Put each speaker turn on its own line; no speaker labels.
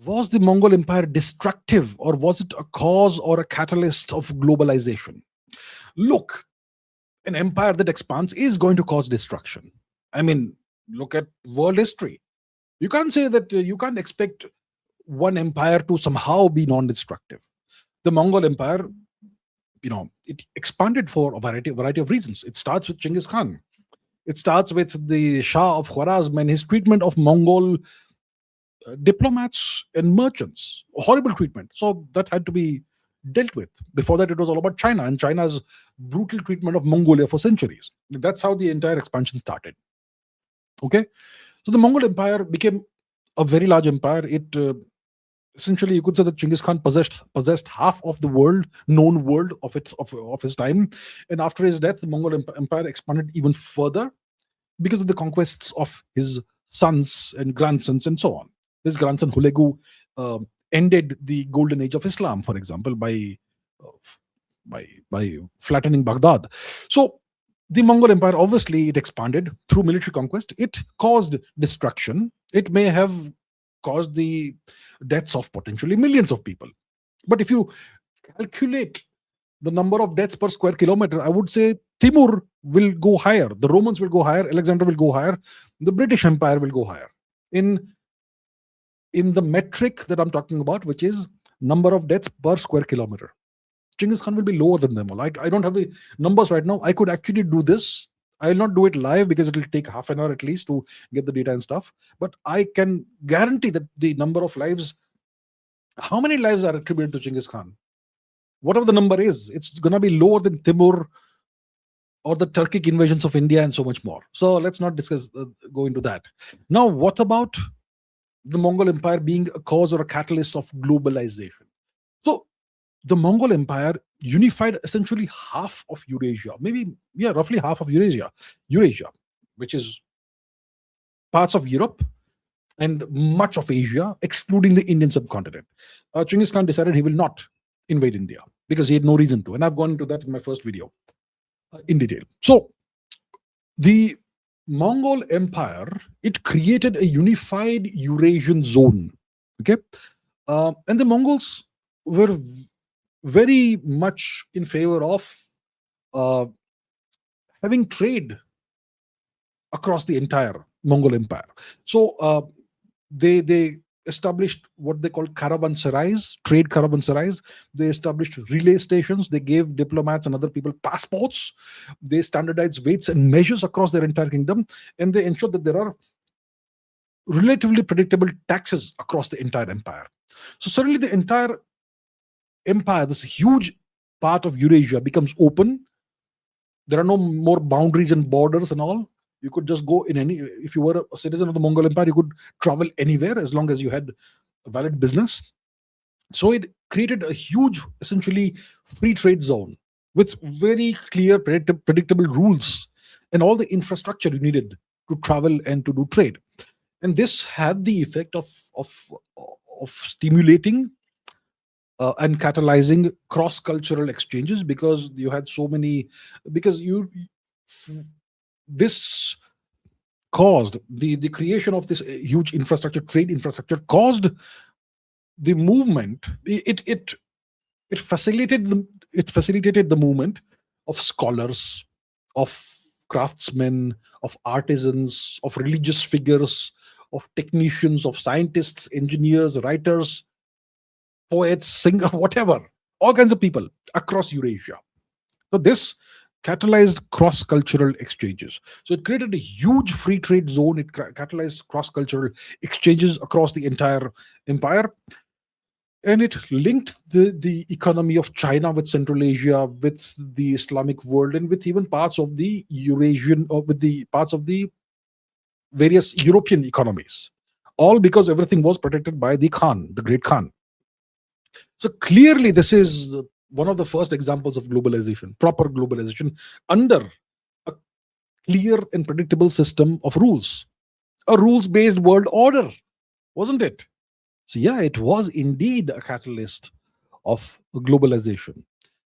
Was the Mongol Empire destructive, or was it a cause or a catalyst of globalization? Look, an empire that expands is going to cause destruction. I mean, look at world history. You can't say that you can't expect one empire to somehow be non-destructive. The Mongol Empire, it expanded for a variety of reasons. It starts with Genghis Khan. It starts with the Shah of Khwarazm and his treatment of Mongol diplomats and merchants. Horrible treatment. So that had to be dealt with. Before that, it was all about China and China's brutal treatment of Mongolia for centuries. That's how the entire expansion started. Okay, so the Mongol Empire became a very large empire. It essentially, you could say that Genghis Khan possessed half of the known world of his time, and after his death, the Mongol Empire expanded even further because of the conquests of his sons and grandsons and so on. His grandson Hulegu ended the golden age of Islam, for example, by flattening Baghdad. So the Mongol Empire, obviously, it expanded through military conquest. It caused destruction. It may have caused the deaths of potentially millions of people. But if you calculate the number of deaths per square kilometer, I would say Timur will go higher. The Romans will go higher. Alexander will go higher. The British Empire will go higher. In the metric that I'm talking about, which is number of deaths per square kilometer, Genghis Khan will be lower than them all. I don't have the numbers right now. I could actually do this. I'll not do it live because it will take half an hour at least to get the data and stuff. But I can guarantee that the number of lives, how many lives are attributed to Genghis Khan? Whatever the number is, it's going to be lower than Timur or the Turkic invasions of India and so much more. So let's not go into that. Now, what about the Mongol Empire being a cause or a catalyst of globalization? So the Mongol Empire unified essentially half of Eurasia, roughly half of Eurasia, which is parts of Europe and much of Asia, excluding the Indian subcontinent. Genghis Khan decided he will not invade India because he had no reason to. And I've gone into that in my first video in detail. So the Mongol Empire, it created a unified Eurasian zone. Okay. And the Mongols were very much in favor of having trade across the entire Mongol Empire. So they established what they called caravanserais, trade caravanserais. They established relay stations. They gave diplomats and other people passports. They standardized weights and measures across their entire kingdom, and they ensured that there are relatively predictable taxes across the entire empire. So suddenly the entire empire, this huge part of Eurasia, becomes open. There are no more boundaries and borders and all. You could just go in any, if you were a citizen of the Mongol Empire, you could travel anywhere as long as you had a valid business. So it created a huge, essentially free trade zone with very clear, predictable rules and all the infrastructure you needed to travel and to do trade. And this had the effect of stimulating and catalyzing cross-cultural exchanges, because you had so many, this caused the creation of this huge infrastructure, trade infrastructure, caused the movement. It facilitated the movement of scholars, of craftsmen, of artisans, of religious figures, of technicians, of scientists, engineers, writers, poets, singers, whatever, all kinds of people across Eurasia. So this catalyzed cross-cultural exchanges. So it created a huge free trade zone. It catalyzed cross-cultural exchanges across the entire empire. And it linked the economy of China with Central Asia, with the Islamic world, and with even parts of the Eurasian, or with the parts of the various European economies. All because everything was protected by the Khan, the great Khan. So clearly this is one of the first examples of globalization, proper globalization, under a clear and predictable system of rules. A rules-based world order, wasn't it? So yeah, it was indeed a catalyst of globalization.